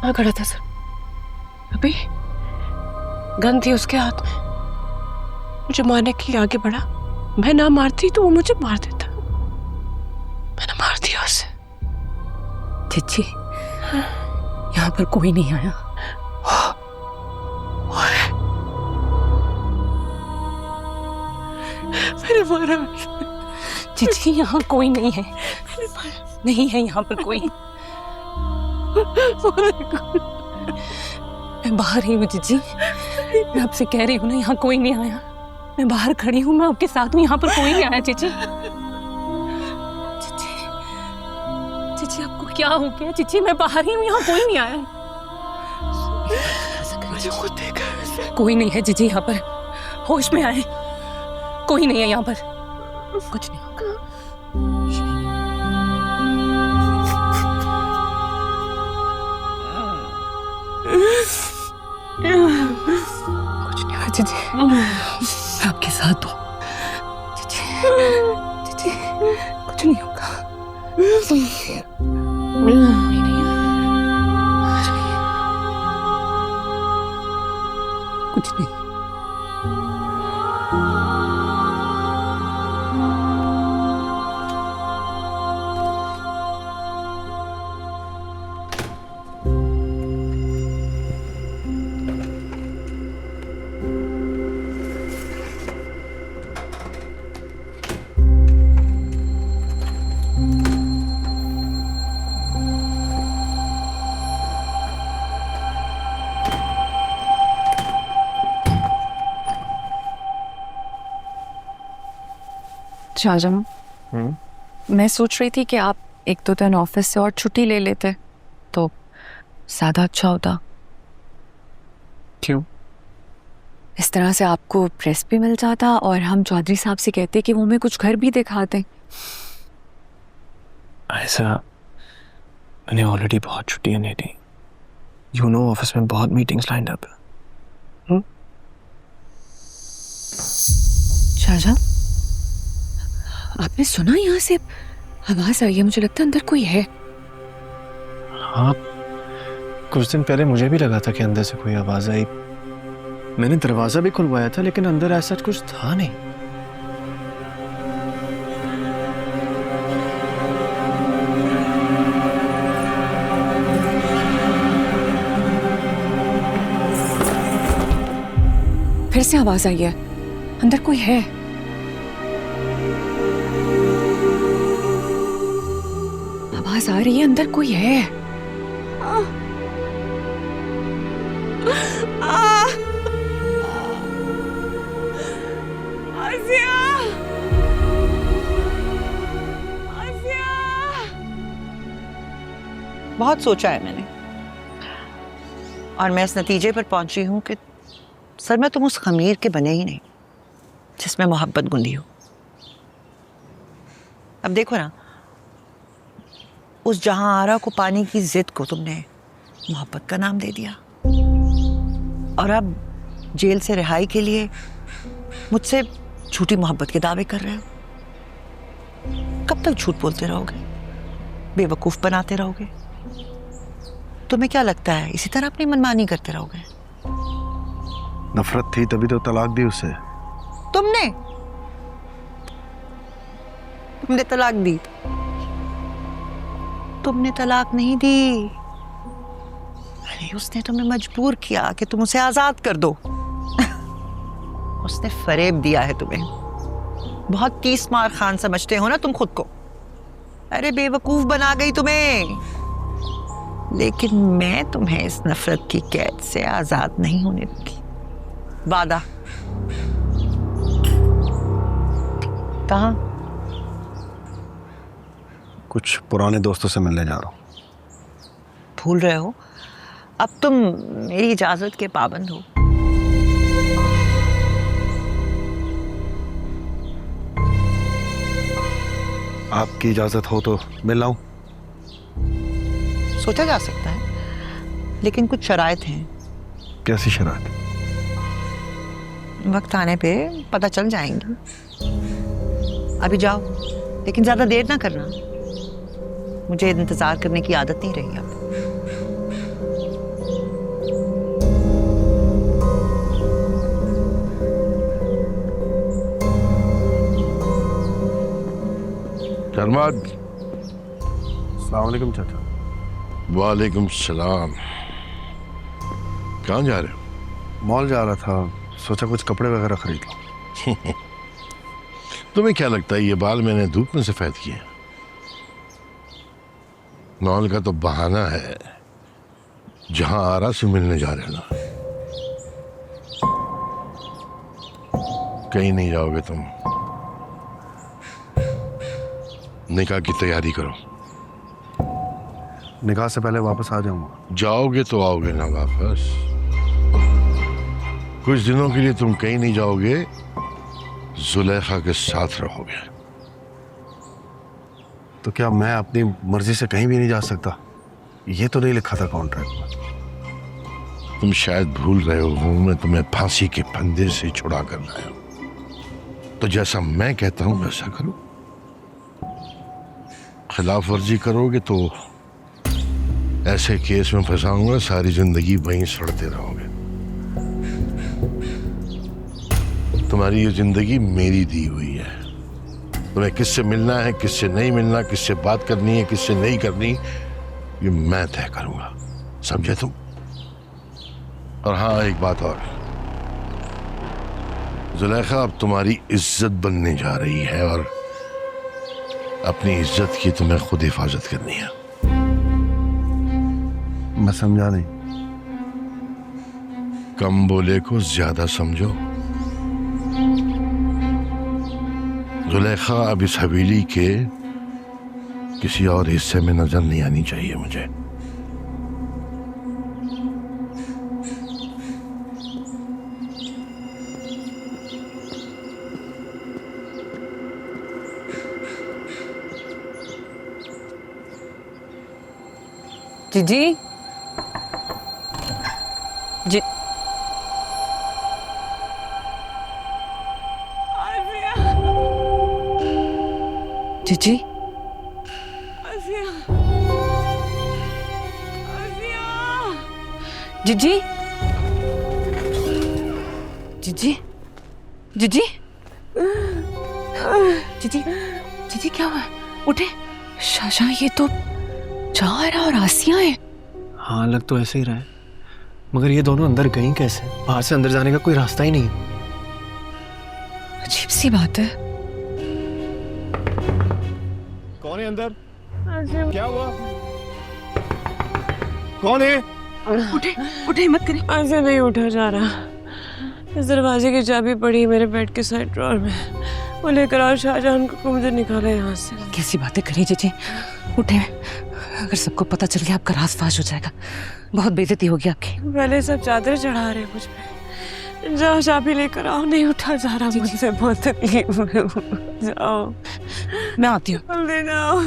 वहां खड़ा था सर, अभी गन थी उसके हाथ में, मुझे मारने के लिए आगे बढ़ा। मैं ना मारती तो वो मुझे मार देता, मैंने मार दिया उसे। चिच्ची, यहाँ पर कोई नहीं आया। मैंने मारा। चिच्ची, यहाँ कोई नहीं है, नहीं है यहाँ पर कोई। मैं बाहर ही हूँ चिच्ची, मैं आपसे कह रही हूँ ना, यहाँ कोई नहीं आया। मैं बाहर खड़ी हूँ, मैं आपके साथ हूँ, यहाँ पर कोई नहीं आया। चिच्ची, चिच्ची, चिच्ची, आपको क्या हो गया? चिच्ची, मैं बाहर ही हूँ, यहाँ कोई नहीं आया। मुझे खुद देखा, कोई नहीं है चिच्ची यहाँ पर, होश में आए, कोई नहीं है यहाँ पर, कुछ नहीं होगा। कुछ नहीं होगा चिच्ची, मैं आपके साथ हूँ। चिच्ची, चिच्ची, कुछ नहीं होगा, कोई नहीं है, कोई नहीं है, कुछ नहीं। शाहजहां, मैं सोच रही थी कि आप 1-2 दिन ऑफिस से और छुट्टी ले लेते तो ज़्यादा अच्छा होता। क्यों? इस तरह से आपको प्रेस भी मिल जाता और हम चौधरी साहब से कहते कि वो हमें कुछ घर भी दिखाते। ऐसा मैंने ऑलरेडी बहुत छुट्टियां ले ली। यू नो, ऑफिस में बहुत मीटिंग्स लाइंड अप है। शाहजहां, आपने सुना यहाँ से आवाज आई है? मुझे लगता है अंदर कोई है। हाँ, कुछ दिन पहले मुझे भी लगा था कि अंदर से कोई आवाज आई। मैंने दरवाजा भी खुलवाया था, लेकिन अंदर ऐसा कुछ था नहीं। फिर से आवाज आई है, अंदर कोई है। आवाज आ रही है, अंदर कोई है। बहुत सोचा है मैंने और मैं इस नतीजे पर पहुंची हूं कि सर तुम उस खमीर के बने ही नहीं जिसमें मोहब्बत गुंदी हो। अब देखो ना, उस जहां आरा को पाने की जिद को तुमने मोहब्बत का नाम दे दिया और अब जेल से रिहाई के लिए मुझसे झूठी मोहब्बत के दावे कर रहे हो। कब तक झूठ बोलते रहोगे, बेवकूफ बनाते रहोगे? तुम्हें क्या लगता है इसी तरह अपनी मनमानी करते रहोगे? नफरत थी तभी तो तलाक दी उसे। तुमने तलाक दी? तुमने तलाक नहीं दी, अरे उसने तुम्हें मजबूर किया कि तुम उसे आजाद कर दो। उसने फरेब दिया है तुम्हें। बहुत तीसमार खान समझते हो ना तुम खुद को। अरे बेवकूफ बना गई तुम्हें। लेकिन मैं तुम्हें इस नफरत की कैद से आजाद नहीं होने दूंगी। वादा। कहाँ? कुछ पुराने दोस्तों से मिलने जा रहा हूँ। भूल रहे हो, अब तुम मेरी इजाजत के पाबंद हो। आपकी इजाजत हो तो मिल आऊं? सोचा जा सकता है, लेकिन कुछ शराइत हैं। कैसी शराइत? वक्त आने पे पता चल जाएंगी। अभी जाओ, लेकिन ज्यादा देर ना करना। मुझे इंतजार करने की आदत नहीं रही अब। शर्मा। अस्सलाम वालेकुम चाचा। वालेकुम सलाम। कहाँ जा रहे हो? मॉल जा रहा था, सोचा कुछ कपड़े वगैरह खरीद लो। तुम्हें क्या लगता है ये बाल मैंने धूप में सफेद किए? मॉल का तो बहाना है, जहां आरा से मिलने जा रहे हो ना। कहीं नहीं जाओगे तुम, निकाह की तैयारी करो। निकाह से पहले वापस आ जाऊंगा। जाओगे तो आओगे ना वापस। कुछ दिनों के लिए तुम कहीं नहीं जाओगे, जुलेखा के साथ रहोगे। तो क्या मैं अपनी मर्जी से कहीं भी नहीं जा सकता? ये तो नहीं लिखा था कॉन्ट्रैक्ट में। तुम शायद भूल रहे हो, मैं तुम्हें फांसी के फंदे से छुड़ा कर लाया हूं। तो जैसा मैं कहता हूं वैसा करो। खिलाफ वर्जी करोगे तो ऐसे केस में फंसाऊंगा, सारी जिंदगी वहीं सड़ते रहोगे। तुम्हारी ये जिंदगी मेरी दी हुई है। तुम्हें किससे मिलना है, किससे नहीं मिलना, किससे बात करनी है, किससे नहीं करनी, ये मैं तय करूंगा। समझे तुम? और हाँ, एक बात और, जुलेखा अब तुम्हारी इज्जत बनने जा रही है और अपनी इज्जत की तुम्हें खुद हिफाजत करनी है। मैं समझा नहीं। कम बोले को ज्यादा समझो। जुलेखा अब इस हवेली के किसी और हिस्से में नजर नहीं आनी चाहिए मुझे। जीजी जी जीजी जीजी जीजी जीजी जीजी जीजी क्या हुआ? उठे। शाहजहां, ये तो जाहरा और आसिया है। हाँ, लग तो ऐसे ही रहा है, मगर ये दोनों अंदर गई कैसे? बाहर से अंदर जाने का कोई रास्ता ही नहीं। अजीब सी बात है। कौन है अंदर? क्या हुआ? कौन है? उठे उठे, हिम्मत करें। ऐसे नहीं उठा जा रहा। इस दरवाजे की चाबी पड़ी है मेरे बेड के साइड ड्रॉर में। वो लेकर आओ शाहजहां को, मुझे निकाला यहाँ से। कैसी बातें करी जीजी? उठे, अगर सबको पता चल गया आपका राज फाश हो जाएगा, बहुत बेइज्जती होगी आपकी। पहले सब चादर चढ़ा रहे मुझ पे। जाओ चाबी लेकर आओ। नहीं उठा जा रहा मुझसे, बहुत तकलीफ में हूँ। जाओ, मैं आती हूँ। ले जाओ।